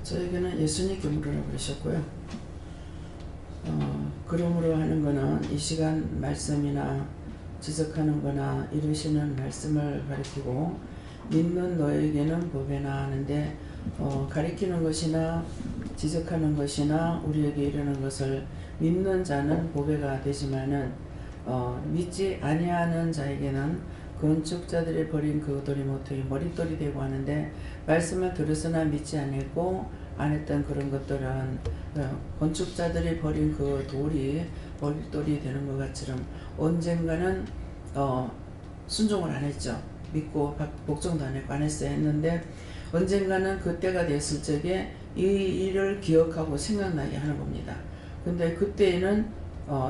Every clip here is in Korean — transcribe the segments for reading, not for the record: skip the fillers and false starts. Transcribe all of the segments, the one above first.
저에게는 예수님 그물으라고 그러셨고요. 그러므로 하는 거는 이 시간 말씀이나 지적하는 거나 이루시는 말씀을 가리키고 믿는 너에게는 보배나 하는데 가리키는 것이나 지적하는 것이나 우리에게 이르는 것을 믿는 자는 보배가 되지만은 믿지 아니하는 자에게는 건축자들이 버린 그 돌이 모퉁이 머릿돌이 되고 하는데 말씀을 들었으나 믿지 않았고 안 했던 그런 것들은 건축자들이 버린 그 돌이 머릿돌이 되는 것 같처럼 언젠가는 순종을 안 했죠. 믿고 복종도 안 했고 안 했어야 했는데 언젠가는 그때가 됐을 적에 이 일을 기억하고 생각나게 하는 겁니다. 근데 그때에는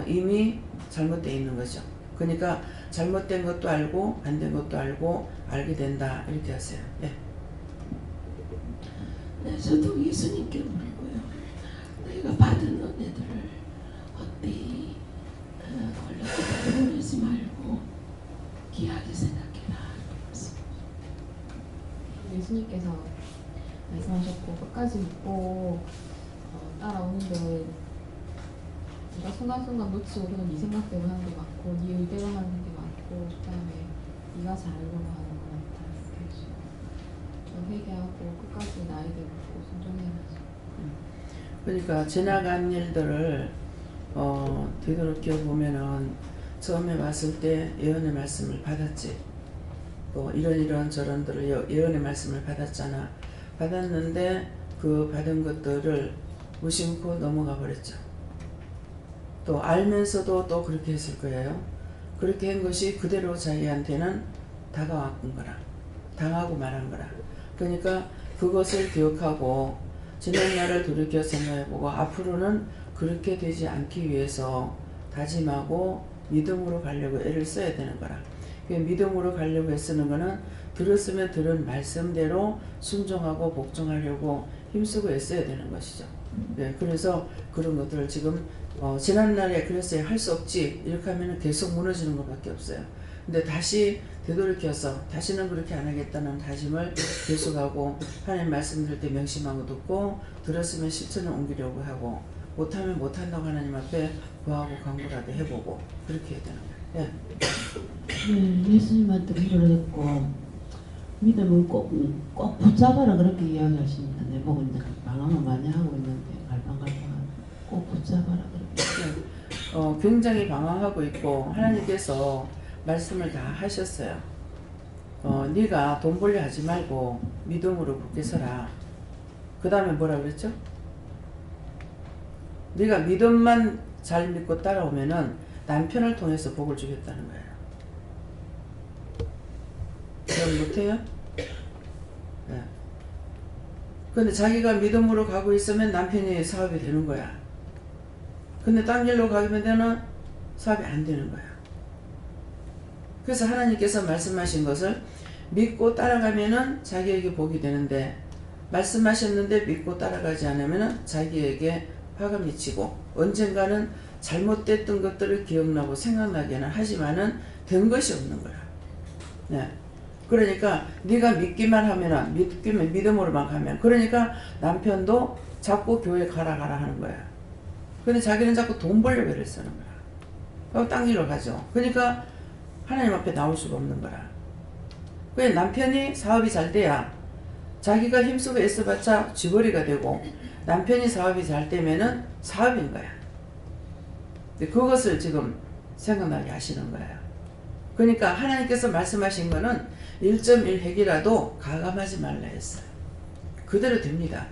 이미 잘못되어 있는 거죠. 그러니까 잘못된 것도 알고 안 된 것도 알고 알게 된다 이렇게 하세요. 네. 네, 저도 예수님께 물고요. 내가 받은 은혜들을 헛되이 걸려보내지 말고 귀하게 생각해라. 예수님께서 말씀하셨고 끝까지 믿고 따라오는데 내가 순간순간 놓치고 그냥 네 생각대로 하는 게 많고 네 의대로 하는 게 많고 그 다음에 네가 잘하려고 하는 거 많다 이렇게 해주시고 좀 회개하고 끝까지 나에게 묻고 순종해야지. 그러니까 지나간 일들을 되돌이켜 보면은 처음에 왔을 때 예언의 말씀을 받았지. 또 이런 저런들을 예언의 말씀을 받았잖아. 받았는데 그 받은 것들을 무심코 넘어가 버렸죠. 또 알면서도 또 그렇게 했을 거예요. 그렇게 한 것이 그대로 자기한테는 다가왔던 거라. 당하고 말한 거라. 그러니까 그것을 기억하고 지난 날을 돌이켜 생각해보고 앞으로는 그렇게 되지 않기 위해서 다짐하고 믿음으로 가려고 애를 써야 되는 거라. 믿음으로 가려고 애쓰는 거는 들었으면 들은 말씀대로 순종하고 복종하려고 힘쓰고 애써야 되는 것이죠. 네, 그래서 그런 것들을 지금 지난날에 그랬어요. 할 수 없지 이렇게 하면 계속 무너지는 것밖에 없어요. 근데 다시 되돌이켜서 다시는 그렇게 안 하겠다는 다짐을 계속하고 하나님 말씀 들을 때 명심하고 듣고 들었으면 실천을 옮기려고 하고 못하면 못한다고 하나님 앞에 구하고 간구라도 해보고 그렇게 해야 되는 거예요. 네. 네, 예수님한테 기도했고 믿음은 꼭 붙잡아라 그렇게 이야기하십니다. 내 보고 이제 방황을 많이 하고 있는데 갈팡갈팡한 꼭 붙잡아라 그렇게. 네. 굉장히 방황하고 있고 하나님께서 말씀을 다 하셨어요. 네가 돈 벌려 하지 말고 믿음으로 굳게 서라. 그 다음에 뭐라 그랬죠? 네가 믿음만 잘 믿고 따라오면은 남편을 통해서 복을 주겠다는 거예요. 그럼 못해요? 네. 근데 자기가 믿음으로 가고 있으면 남편이 사업이 되는 거야. 근데 딴 길로 가면 되는 사업이 안 되는 거야. 그래서 하나님께서 말씀하신 것을 믿고 따라가면은 자기에게 복이 되는데 말씀하셨는데 믿고 따라가지 않으면은 자기에게 화가 미치고 언젠가는 잘못됐던 것들을 기억나고 생각나게는 하지만은 된 것이 없는 거야. 네. 그러니까 네가 믿기만 하면은 믿음으로만 가면 그러니까 남편도 자꾸 교회 가라 하는 거야. 근데 자기는 자꾸 돈 벌려고 애를 쓰는 거야. 그럼 딴 길로 가죠. 그러니까 하나님 앞에 나올 수가 없는 거라. 그래 남편이 사업이 잘 돼야 자기가 힘쓰고 애써봤자 쥐거리가 되고 남편이 사업이 잘 되면은 사업인 거야. 근데 그것을 지금 생각나게 하시는 거예요. 그러니까 하나님께서 말씀하신 거는 1.1 핵이라도 가감하지 말라 했어요. 그대로 됩니다.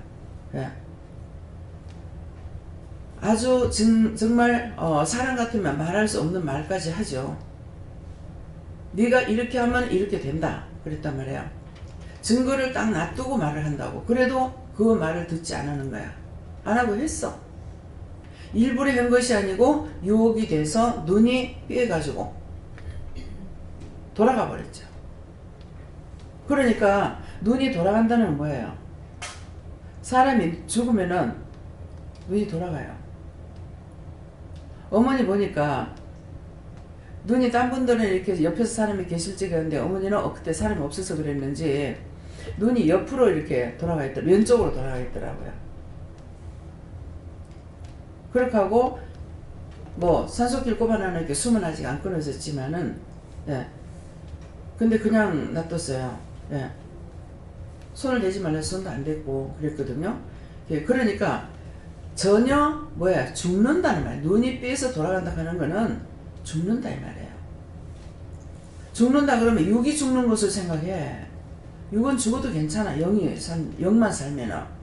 네. 아주 정말 사람 같으면 말할 수 없는 말까지 하죠. 네가 이렇게 하면 이렇게 된다 그랬단 말이에요. 증거를 딱 놔두고 말을 한다고. 그래도 그 말을 듣지 않는 거야. 안 하고 했어. 일부러 한 것이 아니고 유혹이 돼서 눈이 삐해가지고 돌아가 버렸죠. 그러니까 눈이 돌아간다는 건 뭐예요? 사람이 죽으면은 눈이 돌아가요. 어머니 보니까 눈이 딴 분들은 이렇게 옆에서 사람이 계실 적이 있는데 어머니는 그때 사람이 없어서 그랬는지 눈이 옆으로 이렇게 돌아가 있더라고요. 왼쪽으로 돌아가 있더라고요. 그렇게 하고 뭐 산소길 꼽아놔는 이렇게 숨은 아직 안 끊어졌지만은 예. 근데 그냥 놔뒀어요. 예. 손을 대지 말라 손도 안 댔고 그랬거든요. 예. 그러니까 전혀 뭐야 죽는다는 말. 눈이 삐에서 돌아간다 하는 거는 죽는다 이 말이에요. 죽는다 그러면 육이 죽는 것을 생각해. 육은 죽어도 괜찮아. 영만 살면은.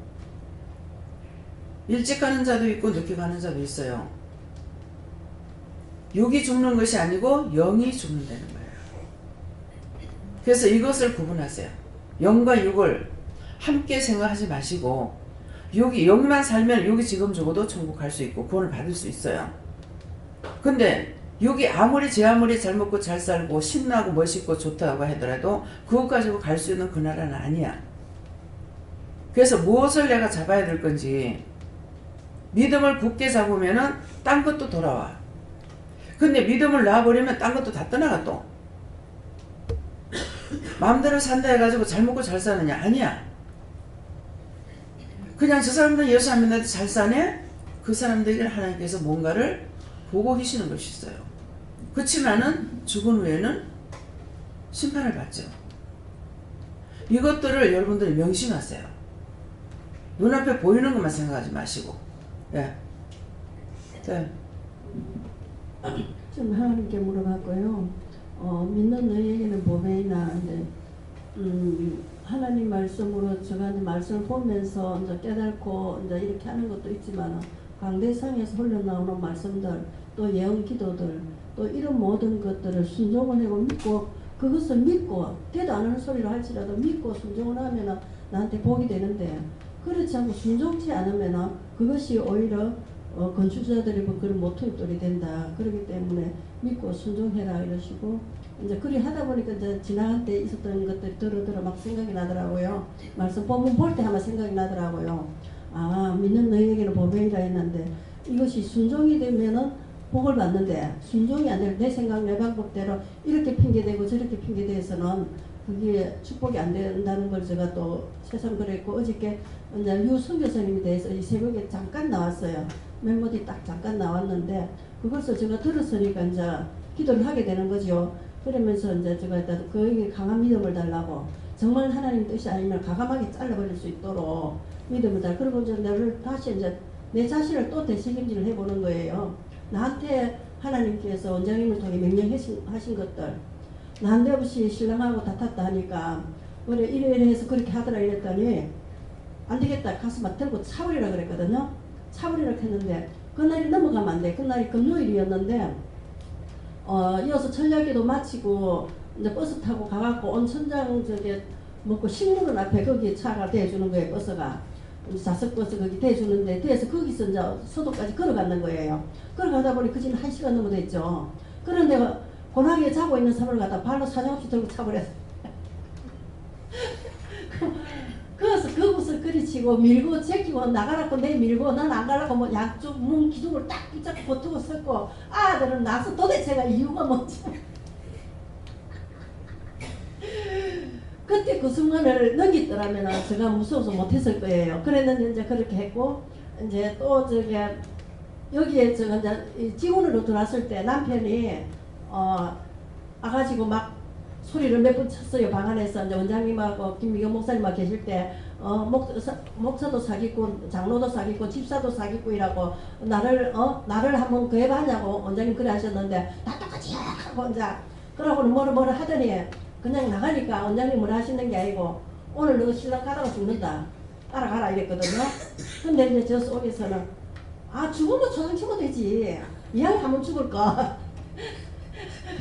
일찍 가는 자도 있고 늦게 가는 자도 있어요. 육이 죽는 것이 아니고 영이 죽는다는 거예요. 그래서 이것을 구분하세요. 영과 육을 함께 생각하지 마시고 영만 살면 육이 지금 죽어도 천국 갈 수 있고 구원을 받을 수 있어요. 근데 육이 제 아무리 잘 먹고 잘 살고 신나고 멋있고 좋다고 하더라도 그것 가지고 갈 수 있는 그 나라는 아니야. 그래서 무엇을 내가 잡아야 될 건지 믿음을 굳게 잡으면은 딴 것도 돌아와. 근데 믿음을 놔버리면 딴 것도 다 떠나가 또. 마음대로 산다 해가지고 잘 먹고 잘 사느냐? 아니야. 그냥 저 사람들은 예수 안 믿는데 잘 사네? 그 사람들에게 하나님께서 뭔가를 보고 계시는 것이 있어요. 그렇지만은 죽은 후에는 심판을 받죠. 이것들을 여러분들이 명심하세요. 눈앞에 보이는 것만 생각하지 마시고. 예. 네. 좀 하나님께 물어봤고요. 믿는 너희에게는 보배이나 한데 하나님 말씀으로 제가 이제 말씀을 보면서 이제 깨닫고 이제 이렇게 하는 것도 있지만 강대상에서 흘러나오는 말씀들 또 예언 기도들 또 이런 모든 것들을 순종을 하고 믿고 그것을 믿고 되도 안 하는 소리로 할지라도 믿고 순종을 하면 나한테 복이 되는데 그렇지 않고 순종치 않으면 그것이 오히려 건축자들이 그런 모토입돌이 된다. 그렇기 때문에 믿고 순종해라 이러시고 이제 그리 하다 보니까 이제 지나갈 때 있었던 것들이 들어 막 생각이 나더라고요. 말씀 본문 볼 때 아마 생각이 나더라고요. 아 믿는 너희에게는 보배이라 했는데 이것이 순종이 되면은 복을 받는데 순종이 안 되면 내 생각 내 방법대로 이렇게 핑계대고 저렇게 핑계대서는 그게 축복이 안 된다는 걸 제가 또 새삼 그랬고 어저께 이제 유 선교사님에 대해서 이 새벽에 잠깐 나왔어요. 멤버들이 딱 잠깐 나왔는데 그것을 제가 들었으니까 이제 기도를 하게 되는 거죠. 그러면서 이제 제가 그에게 강한 믿음을 달라고 정말 하나님 뜻이 아니면 과감하게 잘라버릴 수 있도록 믿음을 달. 그리고 이제 나를 다시 이제 내 자신을 또 되새김질을 해보는 거예요. 나한테 하나님께서 원장님을 통해 명령하신 것들 난데없이 신랑하고 다퉜다 하니까 그래 이래 해서 그렇게 하더라 이랬더니 안 되겠다 가서 막 들고 차버리라 그랬거든요. 차버리라 했는데 그날이 넘어가면 안 돼. 그날이 금요일이었는데 이어서 철야기도 마치고 이제 버스 타고 가갖고 온천장 저게 먹고 식물원 앞에 거기 차가 대주는 거예요. 버스가 좌석 버스 거기 대주는데 대서 거기서 이제 서도까지 걸어가는 거예요. 걸어가다 보니 그지는 1시간 넘어 됐죠. 그런데 고나게 자고 있는 사람을 갖다 발로 사정없이 들고 차버렸어. 그래서 그것을 그리치고 밀고 제끼고 나가라고 내 밀고 난 안 가라고 뭐 양쪽 문 기둥을 딱 붙잡고 버티고 섰고 아들은 나서 도대체가 이유가 뭔지 그때 그 순간을 넘겼더라면 제가 무서워서 못했을 거예요. 그랬는데 이제 그렇게 했고 이제 또 저기 여기에 제가 이제 지원으로 들어왔을 때 남편이 와가지고 막 소리를 몇 번 쳤어요. 방 안에서 이제 원장님하고 김미경 목사님하고 계실 때 목사도 사기꾼, 장로도 사기꾼, 집사도 사기꾼이라고 나를 한번 구해봐냐고 원장님 그래 하셨는데 다 똑같이 하고 이제 그러고는 뭐라 하더니 그냥 나가니까 원장님 뭐라 하시는 게 아니고 오늘 너 신랑 가다가 죽는다. 따라가라 이랬거든요. 근데 이제 저 속에서는 죽으면 초상 치면 되지. 이왕 하면 죽을 거.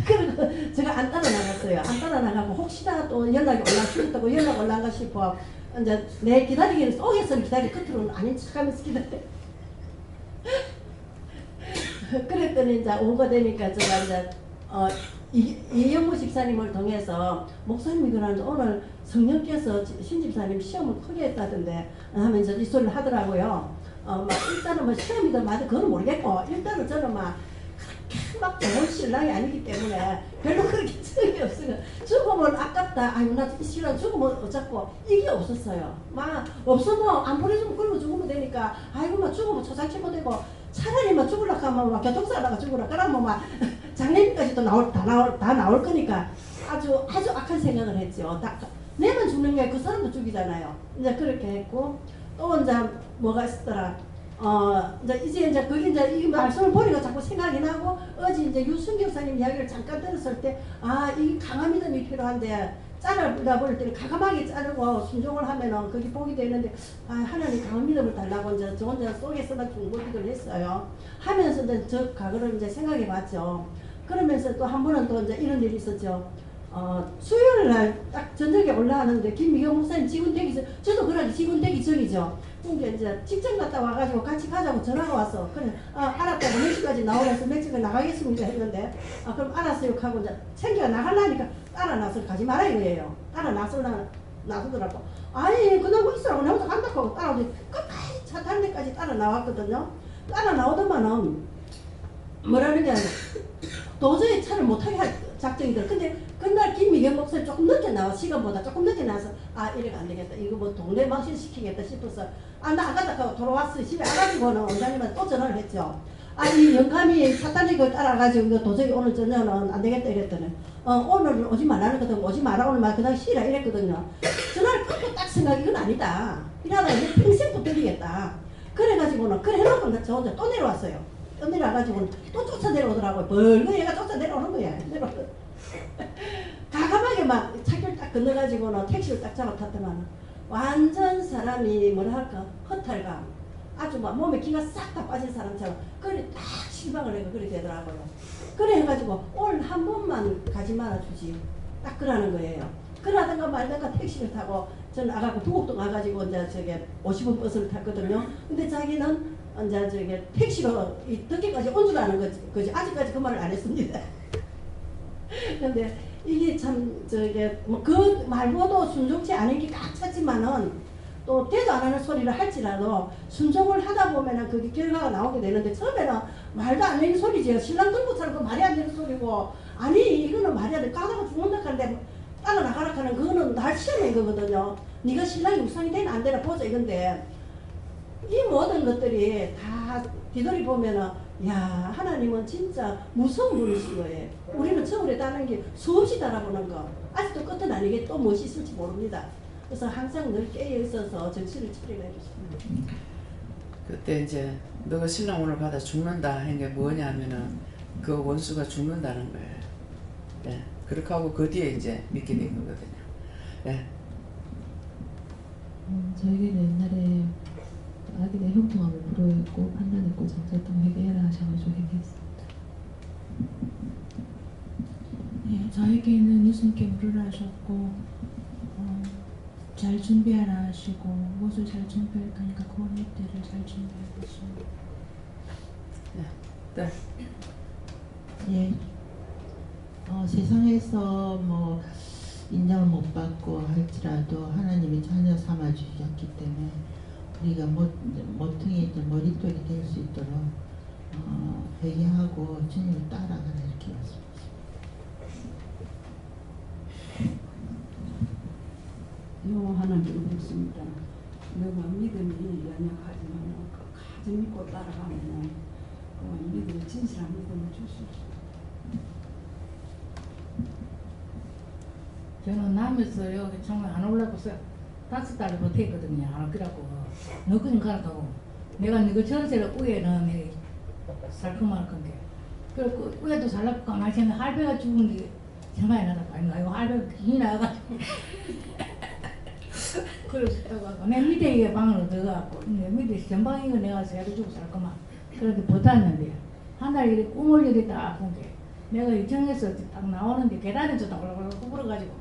그리고 제가 안 따라 나갔어요. 안 따라 나가고 혹시나 또 연락이 죽었다고 연락 올라가 싶어 이제 내 기다리기는 속에서는 기다리 끝으로는 아닌 척하면서 기다려. 그랬더니 이제 오고 되니까 제가 이제 이영무 집사님을 통해서 목사님이 그러는데 오늘 성령께서 신집사님 시험을 크게 했다던데 하면서 이 소리를 하더라고요. 막 일단은 뭐 시험이든 뭐든 그건 모르겠고 일단은 저는 막 막 좋은 신랑이 아니기 때문에 별로 그렇게 성이 없어요. 죽으면 아깝다. 아유 나 이 신랑 죽으면 어쩌고 이게 없었어요. 막 없으면 안 보내주면 굶어 죽으면 되니까 아이고 막 죽으면 초상치면 되고 차라리 막 죽으려고 하면 막 교통사고가 죽으라 그러면 막 장례비까지도 다 나올 거니까 아주 악한 생각을 했죠. 내만 죽는 게 그 사람도 죽이잖아요. 이제 그렇게 했고 또 이제 뭐가 있었더라. 이제 그게 이제 이 말씀을 보니까 자꾸 생각이 나고 어제 이제 유승기 목사님 이야기를 잠깐 들었을 때 이 강한 믿음이 필요한데 자르라고 할 때는 가감하게 자르고 순종을 하면은 그게 복이 되는데 하나님 강한 믿음을 달라고 이제 저 혼자 속에서만 중보기도를 했어요. 하면서 이제 저 과거를 이제 생각해 봤죠. 그러면서 또 한 번은 또 이제 이런 일이 있었죠. 수요일 날 딱 저녁에 올라가는데 김미경 목사님 직원 되기 전, 저도 그러기 직원 되기 전이죠. 근데 이제 직장 갔다 와가지고 같이 가자고 전화가 왔어. 그래 알았다고 몇 시까지 나오라서 몇 시까지 나가겠습니다 했는데 그럼 알았어요 하고 이제 챙겨 나가려니까 따라 나서 가지 마라 이거예요. 따라 나서더라고. 아니 그냥 뭐 있으라고 내가 간다고 하고 따라오지 끝까지 차 타는 데까지 따라 나왔거든요. 따라 나오더만은 뭐라는 게 아니라 도저히 차를 못 타게 할 작정이들. 근데 그날 김미경 목사님 조금 늦게 나와 시간보다 조금 늦게 나와서 이래가 안 되겠다. 이거 뭐 동네 망신 시키겠다 싶어서 나 아까 하고 돌아왔어. 집에 와가지고는 원장님한테 또 전화를 했죠. 이 영감이 사탄이 그걸 따라가지고 이거 도저히 오늘 저녁은 안 되겠다 이랬더니 오늘 오지 말라는 거든 오지 마라 오늘 말 그냥 쉬라 이랬거든요. 전화를 끊고 딱 생각이 이건 아니다. 이러다 이제 평생 붙들리겠다. 그래가지고는 그래 해놓고 저 혼자 또 내려왔어요. 또 내려와가지고 또 쫓아 내려오더라고요. 벌거 얘가 쫓아 내려오는 거야. 가감하게 막 차길 딱 건너가지고는 택시를 딱 잡아 탔더만 완전 사람이 뭐라 할까 허탈감 아주 막 몸에 기가 싹 다 빠진 사람처럼 그래 딱 실망을 해가 그렇게 되더라고요. 그래 해가지고 오늘 한 번만 가지 말아주지 딱 그러는 거예요. 그러다가 말다가 택시를 타고 저는 아가고 부곡동 가가지고 이제 저게 50원 버스를 탔거든요. 근데 자기는 이제 저게 택시로 이 덕기까지 온 줄 아는 거지. 아직까지 그 말을 안 했습니다. 근데 이게 참 저게 뭐 그 말고도 순종치 않은 게 꽉 찼지만은 또 대도 안 하는 소리를 할지라도 순종을 하다 보면은 그게 결과가 나오게 되는데 처음에는 말도 안 되는 소리지요. 신랑 들고 살고 말이 안 되는 소리고 아니 이거는 말이 안 돼. 까다가 죽는다 하는데 따라 나가라 하는 그거는 날 시험인 거거든요. 네가 신랑이 우상이 되나 안 되나 보자 이건데 이 모든 것들이 다 뒤돌이 보면은 야 하나님은 진짜 무서운 분이신 거예요. 우리는 저울에 따는 게 수없이 달아보는 거 아직도 끝은 아니게 또 무엇이 있을지 모릅니다. 그래서 항상 늘 깨어 있어서 정신을 차리게 해주십니다. 그때 이제 너가 신랑 오늘 받아 죽는다 한 게 뭐냐면은 그 원수가 죽는다는 거예요. 예. 그렇게 하고 그 뒤에 이제 믿게 된 거거든요. 예. 저에게는 옛날에 아기의 형통함을 불허했고 판단했고 장사했던 회개해라 하셔가지고 회개했습니다. 네, 저에게는 예수님께 물으라 하셨고 잘 준비하라 하시고 무엇을 잘 준비할 거니까 그 원리대를 잘 준비할 것입니다. 네. 예. 세상에서 뭐 인정을 못 받고 할지라도 하나님이 자녀 삼아 주셨기 때문에 우리가 모퉁이 머릿돌이 될 수 있도록 회개하고 주님을 따라가라 이렇게 말씀하십니다. 하나님께 묻습니다. 너가 믿음이 연약하지만 가정 믿고 따라가면 믿음이 진실한 믿음을 줄 수 있습니다. 저는 남에서 여기 정말 안 올라가서 5달을 못했거든요. 안 오기라고. 너 그냥 가라고. 내가 너그 전세를 우에는 살금할 건데. 그리고 우에도 살라고 안 하시는 할배가 죽은 게 생각이 나다고. 아이고 할배가 힘이 나가지고. 그래서 내 밑에 이게 방으로 들어가고 내 밑에 전방이고 내가 세려주고 살거만. 그렇게 버텼는데 한 달 일이 꿈을 일이 딱 본 게 내가 이청에서 딱 나오는데 계단에서 딱 올라가고 구부러가지고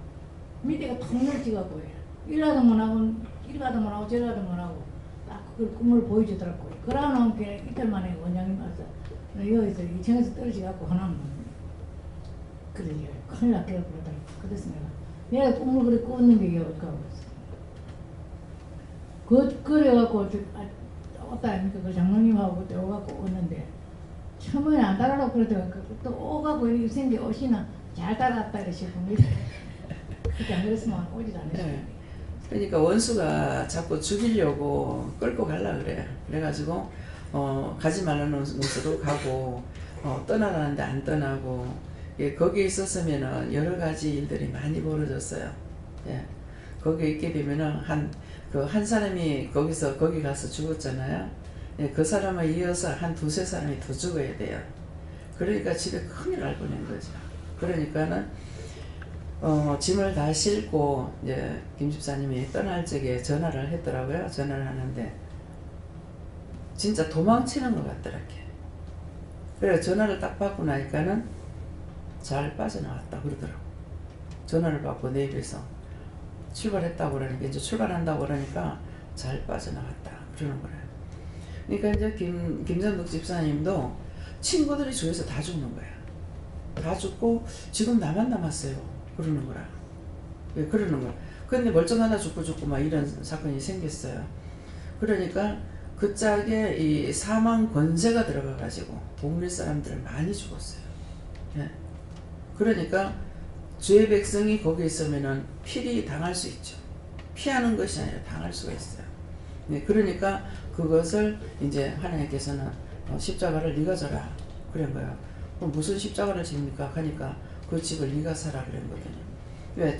밑에가 통 넓지가고 이라도 못하고 이리가도 못하고 저리가도 못하고 딱 그걸 꿈을 보여주더라고요. 그러는 게 이틀 만에 원장님 와서 여기서 2층에서 떨어져갖고 하나는 그래 큰일 났겠다 그러더라고요. 그래서 내가 꿈을 그렇게 꿨는 게 여기가 그래갖고 왔다 하니까 그 장로님하고 그때 오갖고 왔는데 처음에는 안 따라오고 그러더니 또 오가고 이렇게 생겨 오시나 잘 따라왔다 이러시고 그렇게 안 그랬으면 오지도 않으시고. 네. 그러니까 원수가 자꾸 죽이려고 끌고 가려 그래요. 그래가지고 가지 말라는 곳으로 가고 떠나라는데 안 떠나고 예, 거기에 있었으면은 여러 가지 일들이 많이 벌어졌어요. 예. 거기에 있게 되면은 한 사람이 거기 가서 죽었잖아요. 예, 그 사람을 이어서 한 두세 사람이 더 죽어야 돼요. 그러니까 집에 큰일 날 뻔한 거죠. 그러니까는 짐을 다 싣고 이제 김 집사님이 떠날 적에 전화를 했더라고요. 전화를 하는데 진짜 도망치는 것 같더라고요. 그래 전화를 딱 받고 나니까는 잘 빠져나왔다 그러더라고. 전화를 받고 내 입에서 출발했다고 그러니까 이제 출발한다고 그러니까 잘 빠져나왔다 그러는 거예요. 그러니까 이제 김전덕 집사님도 친구들이 주위에서 다 죽는 거야. 다 죽고 지금 나만 남았어요. 그러는 거라. 예, 그러는 거야. 근데 멀쩡하다 죽고 막 이런 사건이 생겼어요. 그러니까 그 짝에 이 사망 권세가 들어가가지고 동네 사람들 많이 죽었어요. 예. 그러니까 주의 백성이 거기 있으면은 필히 당할 수 있죠. 피하는 것이 아니라 당할 수가 있어요. 네, 그러니까 그것을 이제 하나님께서는 십자가를 네가 져라 그런 거예요. 그럼 무슨 십자가를 집니까? 하니까 그 집을 네가 사라 그런 거거든요. 왜?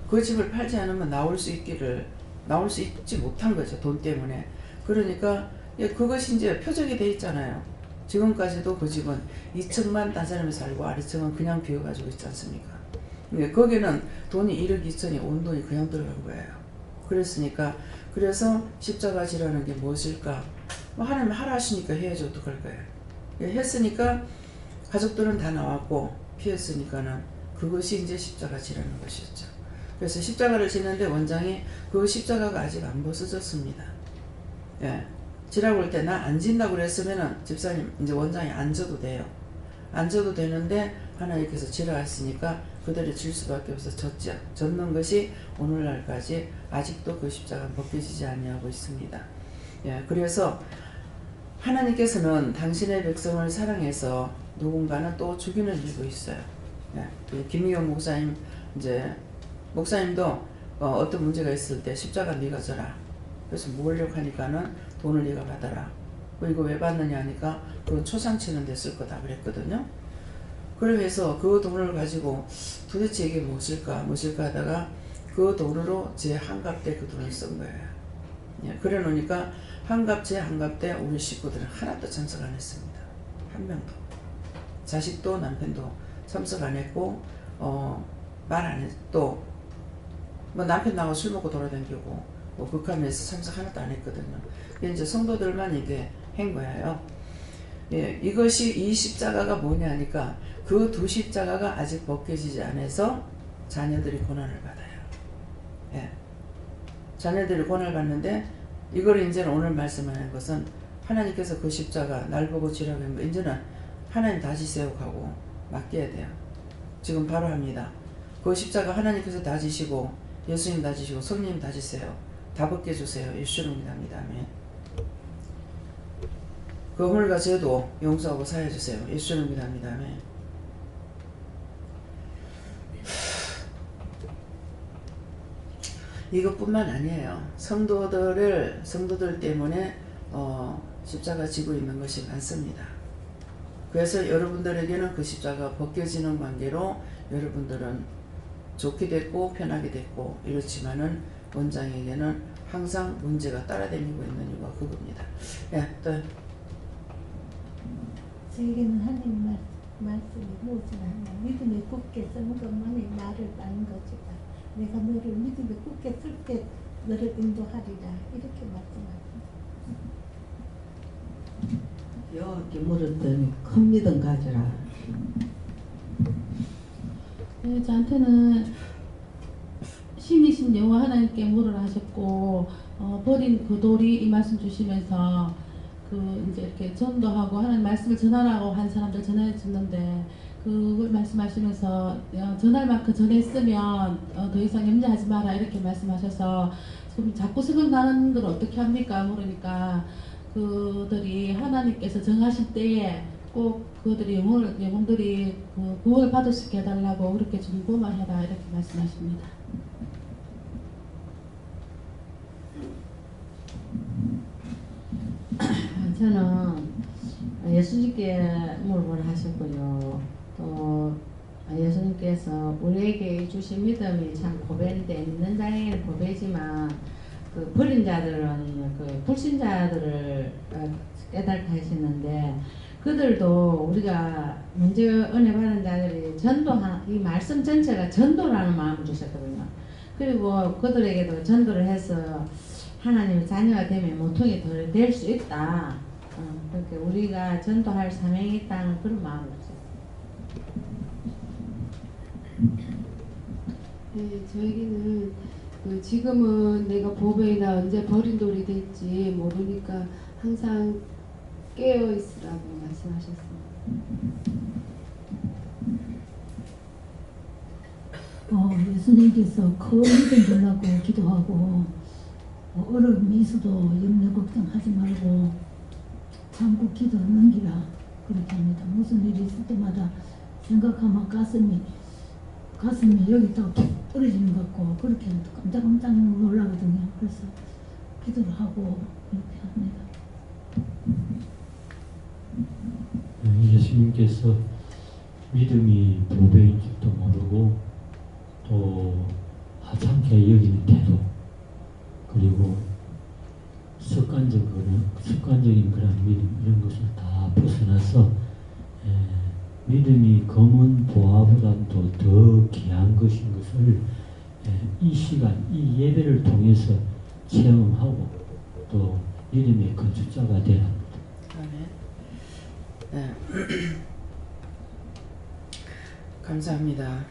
그 집을 팔지 않으면 나올 수 있지 못한 거죠. 돈 때문에. 그러니까 예, 그것이 이제 표적이 돼 있잖아요. 지금까지도 그 집은 2층만 딴 사람이 살고 아래층은 그냥 비어가지고 있지 않습니까? 거기는 돈이 1억 2천이 온 돈이 그냥 들어간 거예요. 그래서 십자가 지라는 게 무엇일까? 하나님 하라 하시니까 해야지 어떡할 거예요. 했으니까 가족들은 다 나왔고 피했으니까는 그것이 이제 십자가 지라는 것이었죠. 그래서 십자가를 지는데 원장이 그 십자가가 아직 안 벗어졌습니다. 예. 지라고 할 때 나 안 진다고 그랬으면은 집사님 이제 원장이 안 져도 돼요. 안 져도 되는데 하나님께서 지라 했으니까 그대로 질 수밖에 없어 졌죠. 졌는 것이 오늘날까지 아직도 그 십자가 벗겨지지 아니하고 있습니다. 예, 그래서 하나님께서는 당신의 백성을 사랑해서 누군가는 또 죽이는 일도 있어요. 예, 김미경 목사님 목사님도 어떤 문제가 있을 때 십자가 네가 져라. 그래서 모으려고 하니까는 돈을 네가 받아라. 이거 왜 받느냐 하니까 그건 초상 치는 데 쓸 거다 그랬거든요. 그래서 그 돈을 가지고 도대체 이게 무엇일까 하다가 그 돈으로 제 환갑 때 그 돈을 쓴 거예요. 예, 그래 놓으니까 제 환갑 때 우리 식구들은 하나도 참석 안 했습니다. 한 명도. 자식도 남편도 참석 안 했고 말 안 했고 뭐 남편 나하고 술 먹고 돌아다니고 극한에서 참석 하나도 안 했거든요. 이제 성도들만 이게 한 거예요. 예, 이 십자가가 뭐냐 하니까 그 두 십자가가 아직 벗겨지지 않아서 자녀들이 고난을 받아요. 예. 자녀들이 고난을 받는데 이걸 이제는 오늘 말씀하는 것은 하나님께서 그 십자가 날 보고 지라고 한 거 이제는 하나님 다지세요 하고 맡겨야 돼요. 지금 바로 합니다. 그 십자가 하나님께서 다지시고 예수님 다지시고 성령님 다지세요. 다 벗겨주세요. 예수님이 합니다. 아멘. 그 허물과 죄도 용서하고 사해주세요. 예수를 믿합니다. 아멘. 이것뿐만 아니에요. 성도들 때문에 십자가 지고 있는 것이 많습니다. 그래서 여러분들에게는 그 십자가 벗겨지는 관계로 여러분들은 좋게 됐고 편하게 됐고 이렇지만은 원장에게는 항상 문제가 따라다니고 있는 이유가 그겁니다. 예, 또 저에게는 하나님 말씀이 무엇이나 하나 믿음에 굳게 서는 것만이 나를 따는 것이다. 내가 너를 믿음에 굳게 쓸 때 너를 인도하리라. 이렇게 말씀하십니다. 이렇게 물었더니 큰 믿음 가져라. 네, 저한테는 신이신 여호와 하나님께 물으라 하셨고 버린 그 돌이 이 말씀 주시면서 이제 이렇게 전도하고 하나님 말씀을 전하라고 한 사람들 전해 줬는데 그걸 말씀하시면서 전할 만큼 전했으면 더 이상 염려하지 마라 이렇게 말씀하셔서 지금 자꾸 생각나는 걸 어떻게 합니까 물으니까 그들이 하나님께서 정하실 때에 꼭 그들이 영혼들이 그 구원을 받을 수 있게 해달라고 그렇게 중보만 해라 이렇게 말씀하십니다. 저는 예수님께 물어보라 하셨고요. 또 예수님께서 우리에게 주신 믿음이 참 보배인데 믿는 자에게는 보배지만 그 버린 자들은 그 불신자들을 깨닫게 하시는데 그들도 우리가 문제 은혜 받은 자들이 이 말씀 전체가 전도라는 마음을 주셨거든요. 그리고 그들에게도 전도를 해서 하나님의 자녀가 되면 모퉁이 될 수 있다. 그렇게 우리가 전도할 사명이 있다는 그런 마음을 주셨어요. 네, 저에게는 지금은 내가 보배나 언제 버린 돌이 될지 모르니까 항상 깨어 있으라고 말씀하셨습니다. 예수님께서 큰 믿음 주려고 기도하고 어려움이 있어도 염려 걱정하지 말고 참고 기도를 넘기라 그렇게 합니다. 무슨 일이 있을 때마다 생각하면 가슴이 여기다가 툭 떨어지는 것 같고 그렇게 깜짝깜짝 놀라거든요. 그래서 기도를 하고 이렇게 합니다. 예수님께서 믿음이 보배인 줄도 모르고 또 하찮게 여기는 태도 그리고 습관적인 그런 믿음 이런 것을 다 벗어나서 믿음이 검은 보화보다도 더 귀한 것인 것을 이 시간, 이 예배를 통해서 체험하고 또 믿음의 건축자가 되야 합니다. 네. 감사합니다.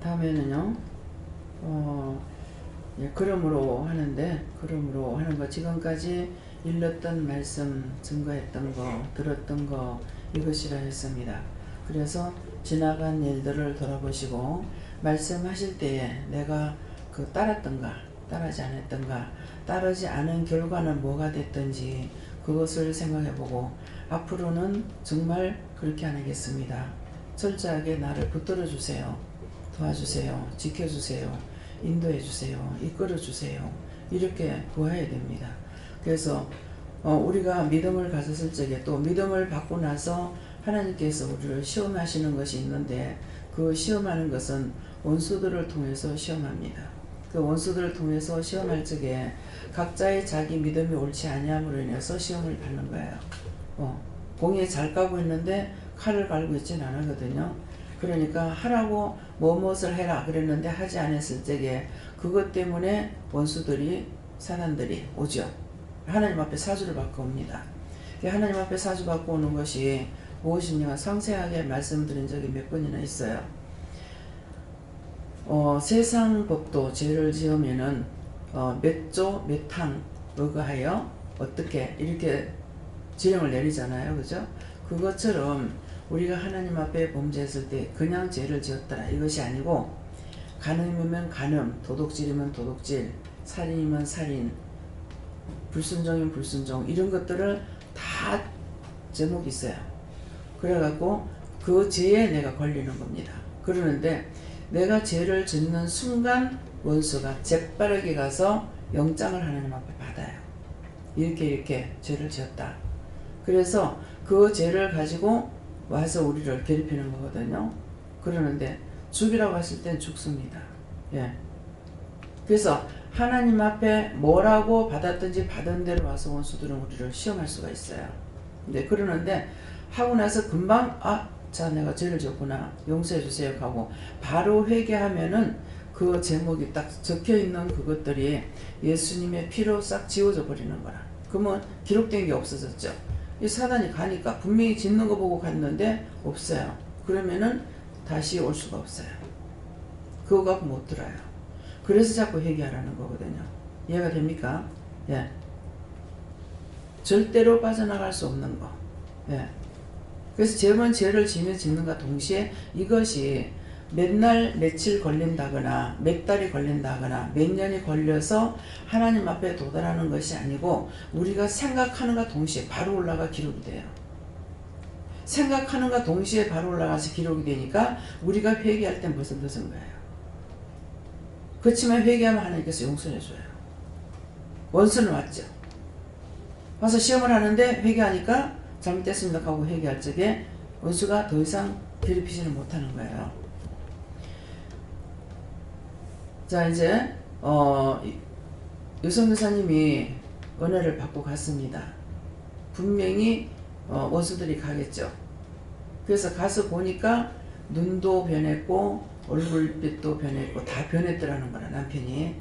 다음에는요. 그러므로 하는 거 지금까지 일렀던 말씀, 증거했던 거, 들었던 거 이것이라 했습니다. 그래서 지나간 일들을 돌아보시고 말씀하실 때에 내가 따랐던가 따르지 않았던가 따르지 않은 결과는 뭐가 됐든지 그것을 생각해보고 앞으로는 정말 그렇게 안 하겠습니다. 철저하게 나를 붙들어 주세요. 도와주세요. 지켜주세요. 인도해 주세요. 이끌어 주세요. 이렇게 구해야 됩니다. 그래서 우리가 믿음을 가졌을 적에 또 믿음을 받고 나서 하나님께서 우리를 시험하시는 것이 있는데 그 시험하는 것은 원수들을 통해서 시험합니다. 그 원수들을 통해서 시험할 적에 각자의 자기 믿음이 옳지 아니함으로 인해서 시험을 받는 거예요. 공에 잘 까고 있는데 칼을 갈고 있지는 않거든요. 그러니까 하라고 무엇을 해라 그랬는데 하지 않았을 적에 그것 때문에 원수들이 사단들이 오죠. 하나님 앞에 사주를 받고 옵니다. 하나님 앞에 사주 받고 오는 것이 무엇이냐 상세하게 말씀드린 적이 몇 번이나 있어요. 세상 법도 죄를 지으면은 몇 조 몇 항 의거하여 어떻게 이렇게 지령을 내리잖아요. 그죠? 그것처럼 우리가 하나님 앞에 범죄했을 때 그냥 죄를 지었더라 이것이 아니고 간음이면 간음, 도둑질이면 도둑질, 살인이면 살인, 불순종이면 불순종 이런 것들을 다 제목이 있어요. 그래갖고 그 죄에 내가 걸리는 겁니다. 그러는데 내가 죄를 짓는 순간 원수가 재빠르게 가서 영장을 하나님 앞에 받아요. 이렇게 죄를 지었다. 그래서 그 죄를 가지고 와서 우리를 괴롭히는 거거든요. 그러는데 죽이라고 했을 땐 죽습니다. 예. 그래서 하나님 앞에 뭐라고 받았든지 받은 대로 와서 원수들은 우리를 시험할 수가 있어요. 근데 그러는데 하고 나서 금방 자 내가 죄를 지었구나 용서해 주세요 하고 바로 회개하면은 그 제목이 딱 적혀있는 그것들이 예수님의 피로 싹 지워져 버리는 거라. 그러면 기록된 게 없어졌죠. 이 사단이 가니까 분명히 짓는 거 보고 갔는데 없어요. 그러면은 다시 올 수가 없어요. 그거 갖고 못 들어요. 그래서 자꾸 회개하라는 거거든요. 이해가 됩니까? 예. 절대로 빠져나갈 수 없는 거. 예. 그래서 죄는 죄를 지으며 짓는가 동시에 이것이 몇 날 며칠 걸린다거나 몇 달이 걸린다거나 몇 년이 걸려서 하나님 앞에 도달하는 것이 아니고 우리가 생각하는가 동시에 바로 올라가 기록이 돼요. 생각하는가 동시에 바로 올라가서 기록이 되니까 우리가 회개할 땐 벌써 늦은 거예요. 그렇지만 회개하면 하나님께서 용서해 줘요. 원수는 왔죠. 와서 시험을 하는데 회개하니까 잘못됐습니다 하고 회개할 적에 원수가 더 이상 괴롭히지는 못하는 거예요. 자, 이제 유성교사님이 은혜를 받고 갔습니다. 분명히 원수들이 가겠죠. 그래서 가서 보니까 눈도 변했고 얼굴빛도 변했고 다 변했더라는 거라. 남편이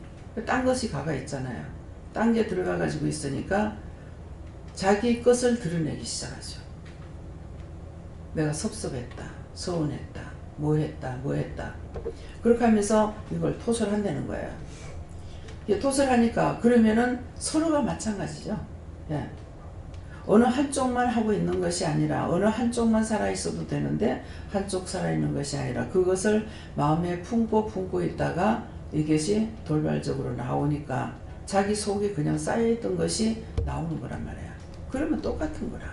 딴 것이 가가 있잖아요. 딴 게 들어가 가지고 있으니까 자기 것을 드러내기 시작하죠. 내가 섭섭했다, 서운했다, 뭐 했다. 그렇게 하면서 이걸 토설한다는 거예요. 토설하니까 그러면은 서로가 마찬가지죠. 예. 어느 한쪽만 하고 있는 것이 아니라 어느 한쪽만 살아있어도 되는데 한쪽 살아있는 것이 아니라 그것을 마음에 품고 있다가 이것이 돌발적으로 나오니까 자기 속에 그냥 쌓여있던 것이 나오는 거란 말이야. 그러면 똑같은 거라.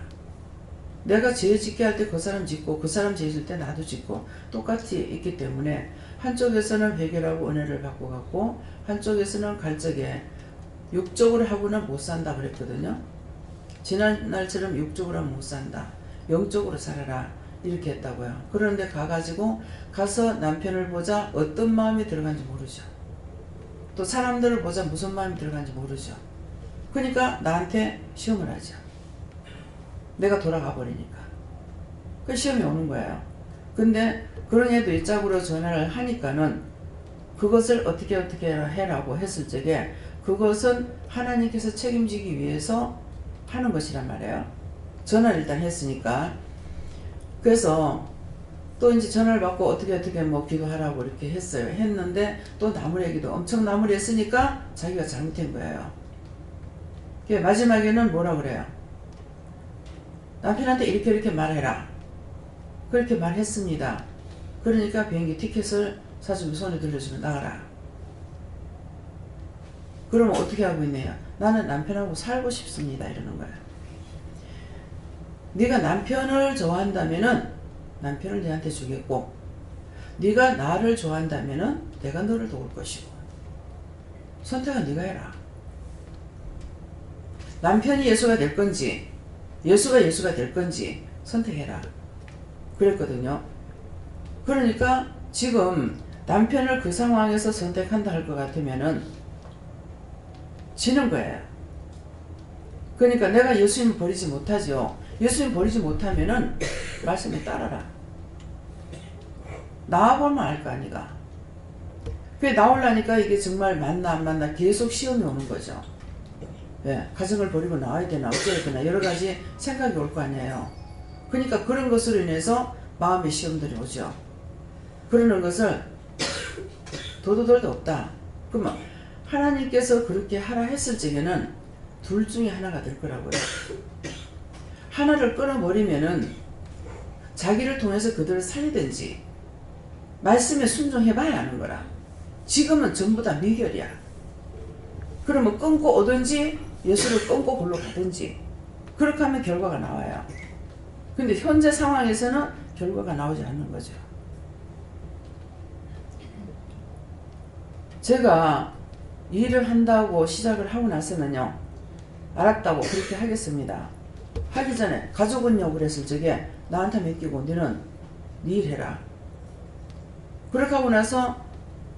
내가 죄 짓게 할 때 그 사람 짓고 그 사람 죄 짓을 때 나도 짓고 똑같이 있기 때문에 한쪽에서는 회개라고 은혜를 받고 갔고 한쪽에서는 갈 적에 육적으로 하고는 못 산다 그랬거든요. 지난날처럼 육적으로 하면 못 산다. 영적으로 살아라. 이렇게 했다고요. 그런데 가서 남편을 보자 어떤 마음이 들어간지 모르죠. 또 사람들을 보자 무슨 마음이 들어간지 모르죠. 그러니까 나한테 시험을 하죠. 내가 돌아가 버리니까. 그 시험이 오는 거예요. 근데 그런 애도 이 짝으로 전화를 하니까는 그것을 어떻게 해라고 했을 적에 그것은 하나님께서 책임지기 위해서 하는 것이란 말이에요. 전화를 일단 했으니까. 그래서 또 이제 전화를 받고 어떻게 뭐 기도하라고 이렇게 했어요. 했는데 또 나무래기도 엄청 나무랬으니까 자기가 잘못한 거예요. 마지막에는 뭐라 그래요? 남편한테 이렇게 말해라. 그렇게 말했습니다. 그러니까 비행기 티켓을 사주면 손에 들려주면 나가라. 그러면 어떻게 하고 있네요? 나는 남편하고 살고 싶습니다. 이러는 거예요. 네가 남편을 좋아한다면은 남편을 내한테 주겠고 네가 나를 좋아한다면은 내가 너를 도울 것이고 선택은 네가 해라. 남편이 예수가 될 건지 예수가 될 건지 선택해라. 그랬거든요. 그러니까 지금 남편을 그 상황에서 선택한다 할 것 같으면은 지는 거예요. 그러니까 내가 예수님 버리지 못하죠. 예수님 버리지 못하면은 말씀에 따라라. 나와보면 알 거 아니가. 그게 나오려니까 이게 정말 맞나 안 맞나 계속 시험이 오는 거죠. 예, 가정을 버리고 나와야 되나 어쩌야 되나 여러 가지 생각이 올 거 아니에요. 그러니까 그런 것으로 인해서 마음의 시험들이 오죠. 그러는 것을 도도덜도 없다. 그러면 하나님께서 그렇게 하라 했을 적에는 둘 중에 하나가 될 거라고요. 하나를 끊어버리면은 자기를 통해서 그들을 살리든지 말씀에 순종해봐야 하는 거라. 지금은 전부 다 미결이야. 그러면 끊고 오든지 예수를 끊고 골로 가든지 그렇게 하면 결과가 나와요. 근데 현재 상황에서는 결과가 나오지 않는 거죠. 제가 일을 한다고 시작을 하고 나서는요. 알았다고 그렇게 하겠습니다. 하기 전에 가족은요 그랬을 적에 나한테 맡기고 너는 네 일 해라. 그렇게 하고 나서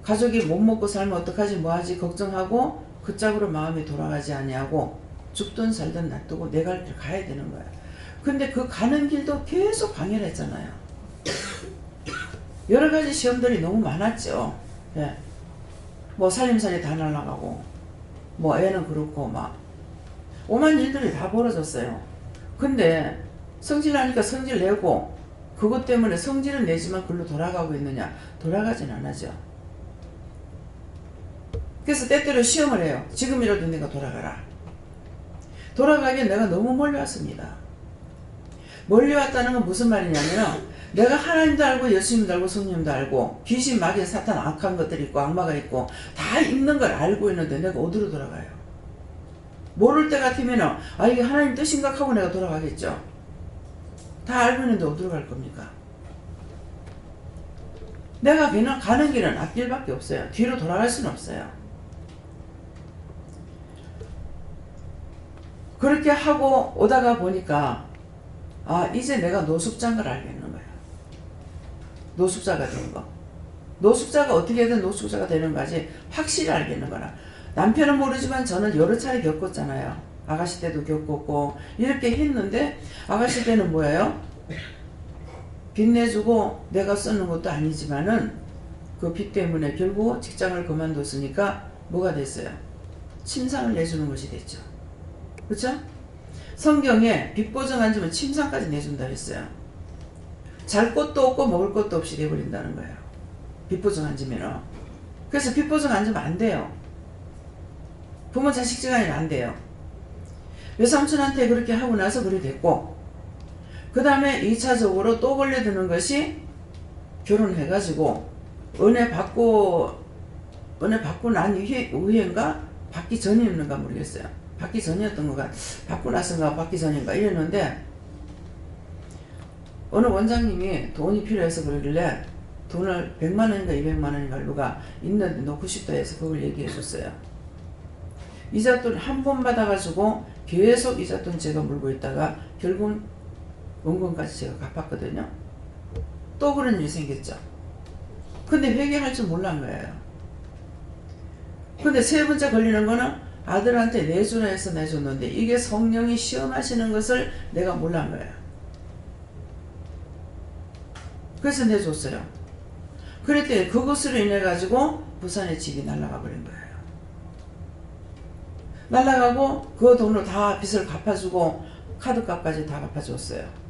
가족이 못 먹고 살면 어떡하지 뭐하지 걱정하고 그 짝으로 마음이 돌아가지 아니하고 죽든 살든 놔두고 내 갈 길 가야 되는 거야. 근데 그 가는 길도 계속 방해를 했잖아요. 여러 가지 시험들이 너무 많았죠. 예. 뭐 살림살이 다 날아가고 뭐 애는 그렇고 막 오만 일들이 다 벌어졌어요. 근데 성질 나니까 성질 내고 그것 때문에 성질은 내지만 글로 돌아가고 있느냐? 돌아가진 않아죠. 그래서 때때로 시험을 해요. 지금이라도 내가 돌아가라. 돌아가기엔 내가 너무 멀리 왔습니다. 멀리 왔다는 건 무슨 말이냐면 내가 하나님도 알고 예수님도 알고 성령님도 알고 귀신, 마귀, 사탄, 악한 것들이 있고 악마가 있고 다 있는 걸 알고 있는데 내가 어디로 돌아가요? 모를 때 같으면 이게 하나님 뜻인가 하고 내가 돌아가겠죠. 다 알고 있는데 어디로 갈 겁니까? 내가 그냥 가는 길은 앞길밖에 없어요. 뒤로 돌아갈 수는 없어요. 그렇게 하고 오다가 보니까 이제 내가 노숙자인 걸 알겠는 거예요. 노숙자가 된 거. 노숙자가 어떻게든 노숙자가 되는 거지 확실히 알겠는 거라. 남편은 모르지만 저는 여러 차례 겪었잖아요. 아가씨 때도 겪었고 이렇게 했는데 아가씨 때는 뭐예요? 빚내주고 내가 쓰는 것도 아니지만은 그 빚 때문에 결국 직장을 그만뒀으니까 뭐가 됐어요? 침상을 내주는 것이 됐죠. 그렇죠? 성경에 빚 보증 안 주면 침상까지 내준다 했어요. 잘 것도 없고 먹을 것도 없이 돼버린다는 거예요. 빚 보증 안 주면은. 그래서 빚 보증 안 주면 안 돼요. 부모 자식 지간이 안 돼요. 외삼촌한테 그렇게 하고 나서 그래 됐고, 그 다음에 2차적으로 또 걸려드는 것이 결혼해가지고 은혜 받고 난 이후인가 받기 전이었는가 모르겠어요. 받기 전이었던 거가 받고 나서인가 받기 전인가 이랬는데 어느 원장님이 돈이 필요해서 그러길래 돈을 100만 원인가 200만 원인가 누가 있는데 놓고 싶다 해서 그걸 얘기해 줬어요. 이자돈 한 번 받아가지고 계속 이자돈 제가 물고 있다가 결국은 원금까지 제가 갚았거든요. 또 그런 일이 생겼죠. 근데 회개할 줄 몰란 거예요. 근데 세 번째 걸리는 거는 아들한테 내주라 해서 내줬는데 이게 성령이 시험하시는 것을 내가 몰란 거예요. 그래서 내줬어요. 그랬더니 그것으로 인해 가지고 부산의 집이 날아가 버린 거예요. 날아가고 그 돈으로 다 빚을 갚아주고 카드값까지 다 갚아줬어요.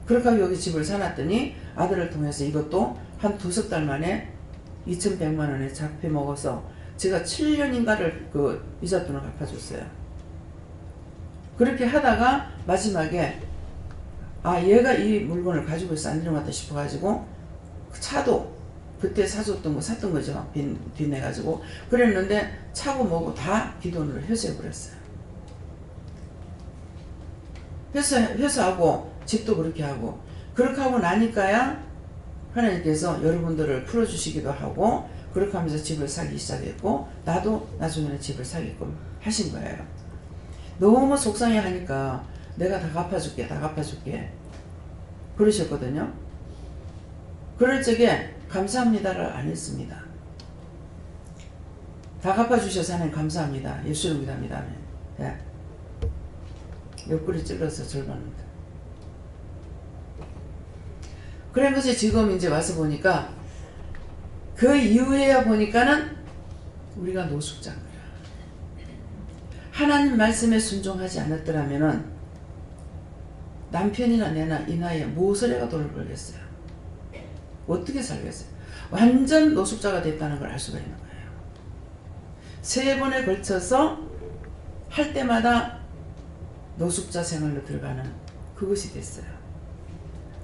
그렇게 하고 여기 집을 사놨더니 아들을 통해서 이것도 한 2-3달 만에 2,100만 원에 잡혀 먹어서 제가 7년인가를 그 이자돈을 갚아줬어요. 그렇게 하다가 마지막에 얘가 이 물건을 가지고 있어 안 들어갔다 싶어가지고 그 차도 그때 사줬던 거 샀던 거죠. 빚내가지고 그랬는데 차고 뭐고 다 뒷돈으로 회수해버렸어요. 회수하고 집도 그렇게 하고 그렇게 하고 나니까야 하나님께서 여러분들을 풀어주시기도 하고 그렇게 하면서 집을 사기 시작했고 나도 나중에는 집을 사게끔 하신 거예요. 너무 속상해 하니까 내가 다 갚아줄게 다 갚아줄게 그러셨거든요. 그럴 적에 감사합니다를 안 했습니다. 다 갚아주셔서 하나님 감사합니다. 예수를 믿합니다. 예. 옆구리 찔러서 절반입니다. 그런 것이 지금 이제 와서 보니까 그 이후에야 보니까는 우리가 노숙자인 거야. 하나님 말씀에 순종하지 않았더라면은 남편이나 내나 이 나이에 무엇을 해가 돈을 벌겠어요? 어떻게 살겠어요? 완전 노숙자가 됐다는 걸 알 수가 있는 거예요. 3번에 걸쳐서 할 때마다 노숙자 생활로 들어가는 그것이 됐어요.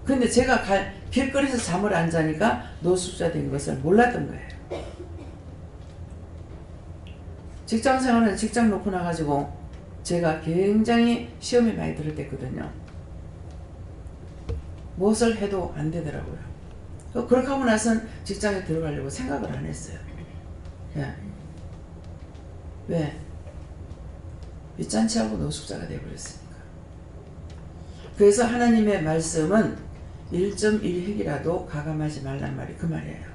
근데 제가 길거리에서 잠을 안 자니까 노숙자 된 것을 몰랐던 거예요. 직장 생활은 직장 놓고 나가지고 제가 굉장히 시험이 많이 들을 때거든요. 무엇을 해도 안 되더라고요. 그렇게 하고 나선 직장에 들어가려고 생각을 안 했어요. 예. 왜? 윗잔치 하고 노숙자가 되어버렸으니까. 그래서 하나님의 말씀은 1.1획이라도 가감하지 말란 말이 그 말이에요.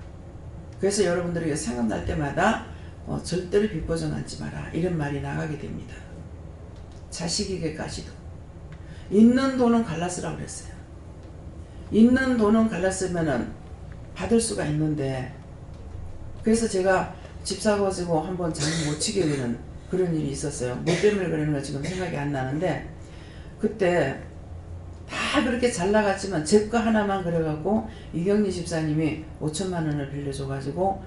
그래서 여러분들에게 생각날 때마다 절대로 빚보증 하지 마라 이런 말이 나가게 됩니다. 자식에게까지도. 있는 돈은 갈라쓰라고 그랬어요. 있는 돈은 갈라쓰면은 받을 수가 있는데 그래서 제가 집 사가지고 한번 장을 못 치게 되는 그런 일이 있었어요. 뭐 때문에 그러는 거 지금 생각이 안 나는데 그때 다 그렇게 잘 나갔지만 제 거 하나만 그래갖고 이경리 집사님이 5천만 원을 빌려줘가지고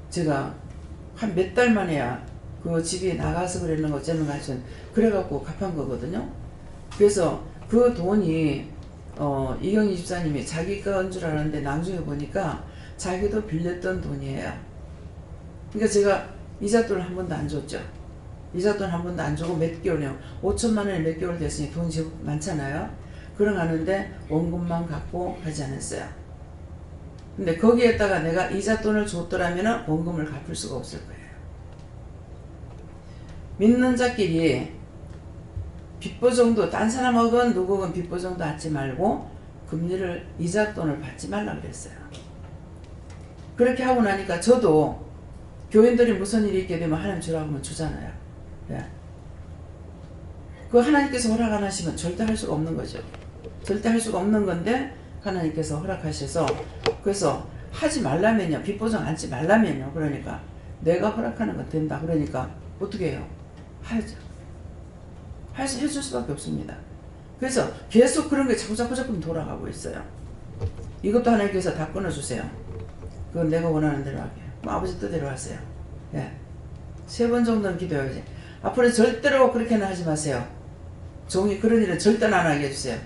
제가 한 몇 달 만에야 그 집이 나가서 그랬는 거 어쩌는 거 하여튼 그래갖고 갚은 거거든요. 그래서 그 돈이 이경희 집사님이 자기 거인 줄 알았는데 나중에 보니까 자기도 빌렸던 돈이에요. 그러니까 제가 이자돈을 한 번도 안 줬죠. 이자돈 한 번도 안 주고 몇 개월이요. 5천만 원이 몇 개월 됐으니 돈이 제법 많잖아요. 그러가는데 원금만 갖고 가지 않았어요. 근데 거기에다가 내가 이자돈을 줬더라면 원금을 갚을 수가 없을 거예요. 믿는 자끼리 빚보정도 딴 사람하고는 누구건 빚보정도 하지 말고 금리를 이자돈을 받지 말라 그랬어요. 그렇게 하고 나니까 저도 교인들이 무슨 일이 있게 되면 하나님 주라고 하면 주잖아요. 예. 그 하나님께서 허락 안 하시면 절대 할 수가 없는 거죠. 절대 할 수가 없는 건데 하나님께서 허락하셔서 그래서 하지 말라면요. 빚보정 앉지 말라면요. 그러니까 내가 허락하는 건 된다. 그러니까 어떻게 해요? 하죠. 해줄 수밖에 없습니다. 그래서 계속 그런 게 자꾸 돌아가고 있어요. 이것도 하나님께서 다 끊어주세요. 그건 내가 원하는 대로 하게. 아버지 뜻대로 하세요. 예. 3번 정도는 기도해야지. 앞으로 절대로 그렇게는 하지 마세요. 종이 그런 일은 절대로 안 하게 해주세요.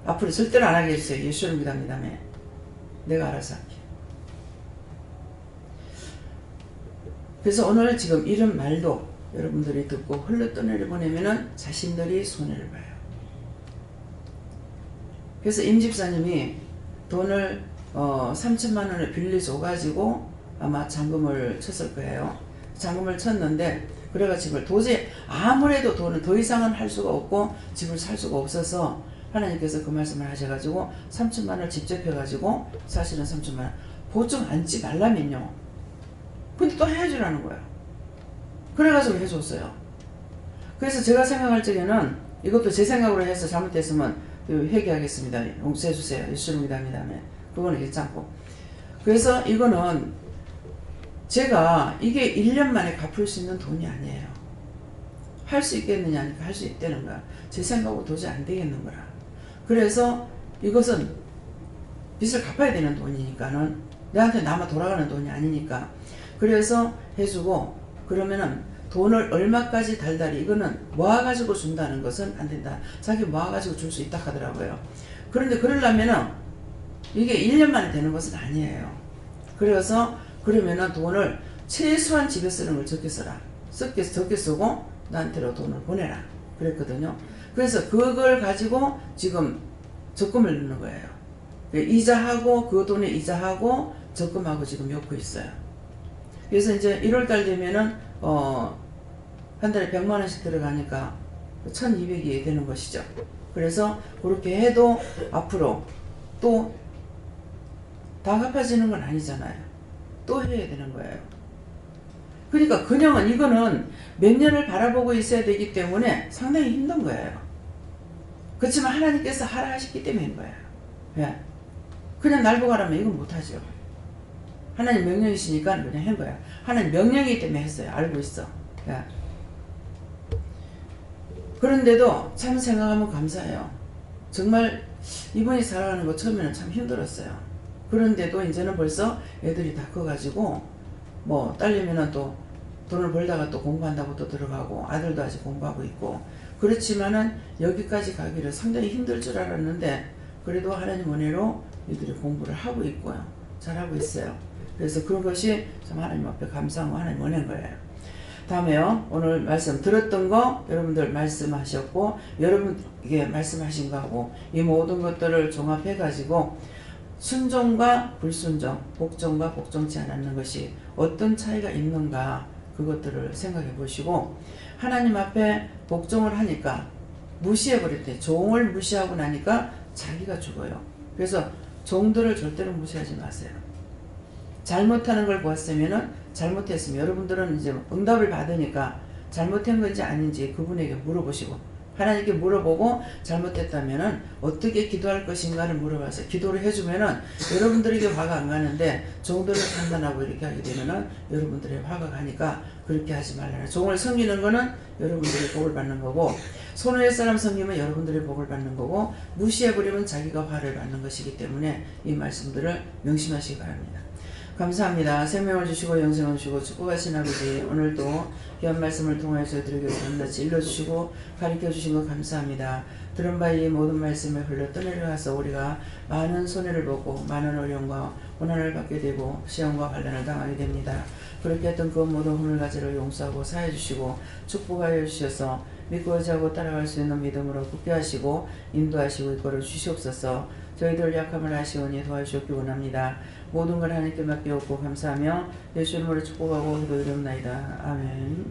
앞으로 절대로 안 하게 해주세요. 예수를 믿습니다. 내가 알아서 할게. 그래서 오늘 지금 이런 말도 여러분들이 듣고 흘러떠내려 보내면은 자신들이 손해를 봐요. 그래서 임 집사님이 돈을 3천만 원을 빌려줘가지고 아마 잔금을 쳤을 거예요. 잔금을 쳤는데 그래가 집을 도저히 아무래도 돈을 더 이상은 할 수가 없고 집을 살 수가 없어서 하나님께서 그 말씀을 하셔가지고 3천만 원을 직접 해가지고 사실은 3천만 원 보증 앉지 말라면요. 근데 또 해주라는 거야. 그래가지고 해줬어요. 그래서 제가 생각할 적에는 이것도 제 생각으로 해서 잘못됐으면 회개하겠습니다. 용서해주세요. 예수를 믿습니다. 그거는 괜찮고. 그래서 이거는 제가 이게 1년 만에 갚을 수 있는 돈이 아니에요. 할 수 있겠느냐 하니까 할 수 있다는 거야. 제 생각으로 도저히 안 되겠는 거라. 그래서 이것은 빚을 갚아야 되는 돈이니까는 내한테 남아 돌아가는 돈이 아니니까 그래서 해주고 그러면은 돈을 얼마까지 달달이 이거는 모아가지고 준다는 것은 안 된다. 자기 모아가지고 줄 수 있다 하더라고요. 그런데 그러려면은 이게 1년 만에 되는 것은 아니에요. 그래서 그러면은 돈을 최소한 집에 쓰는 걸 적게 써라. 적게 쓰고 나한테로 돈을 보내라. 그랬거든요. 그래서 그걸 가지고 지금 적금을 넣는 거예요. 이자하고 그 돈에 이자하고 적금하고 지금 엮고 있어요. 그래서 이제 1월달 되면은 한 달에 100만 원씩 들어가니까 1200이 되는 것이죠. 그래서 그렇게 해도 앞으로 또 다 갚아지는 건 아니잖아요. 또 해야 되는 거예요. 그러니까 그냥은 이거는 몇 년을 바라보고 있어야 되기 때문에 상당히 힘든 거예요. 그렇지만 하나님께서 하라 하셨기 때문인 거예요. 예. 그냥 날 보고 하라면 이건 못하죠. 하나님 명령이시니까 그냥 한 거야. 하나님 명령이기 때문에 했어요. 알고 있어. 예. 그런데도 참 생각하면 감사해요. 정말 이분이 살아가는 거 처음에는 참 힘들었어요. 그런데도 이제는 벌써 애들이 다 커가지고 뭐 딸내미는 또 돈을 벌다가 또 공부한다고 또 들어가고 아들도 아직 공부하고 있고 그렇지만은 여기까지 가기를 상당히 힘들 줄 알았는데 그래도 하나님 은혜로 이들이 공부를 하고 있고요. 잘하고 있어요. 그래서 그런 것이 참 하나님 앞에 감사하고 하나님 은혜인 거예요. 다음에요. 오늘 말씀 들었던 거 여러분들 말씀하셨고 여러분에게 말씀하신 거하고 이 모든 것들을 종합해 가지고 순종과 불순종, 복종과 복종치 않는 것이 어떤 차이가 있는가 그것들을 생각해 보시고 하나님 앞에 복종을 하니까 무시해버릴 때 종을 무시하고 나니까 자기가 죽어요. 그래서 종들을 절대로 무시하지 마세요. 잘못하는 걸 보았으면은 잘못했으면 여러분들은 이제 응답을 받으니까 잘못한 건지 아닌지 그분에게 물어보시고 하나님께 물어보고 잘못했다면은 어떻게 기도할 것인가를 물어봐서 기도를 해주면은 여러분들에게 화가 안 가는데 종들을 판단하고 이렇게 하게 되면은 여러분들의 화가 가니까 그렇게 하지 말라. 종을 섬기는 거는 여러분들이 복을 받는 거고 손을 사람 섬기면 여러분들이 복을 받는 거고 무시해버리면 자기가 화를 받는 것이기 때문에 이 말씀들을 명심하시기 바랍니다. 감사합니다. 생명을 주시고 영생을 주시고 축복하신 아버지 오늘도 귀한 말씀을 통하여 저희들에게 밤낮이 일러주시고 가르쳐주신 것 감사합니다. 들은 바의 모든 말씀에 흘러 떠내려가서 우리가 많은 손해를 보고 많은 어려움과 고난을 받게 되고 시험과 환난을 당하게 됩니다. 그렇게 했던 그 모든 허물가지를 용서하고 사해주시고 축복하여 주셔서 믿고 의지하고 따라갈 수 있는 믿음으로 굳게 하시고 인도하시고 이끌어 주시옵소서. 저희들 약함을 아시오니 도와주시기 원합니다. 모든 걸 하나님께 맡겨놓고 감사하며 예수 이름으로 축복하고 기도드립나이다. 아멘.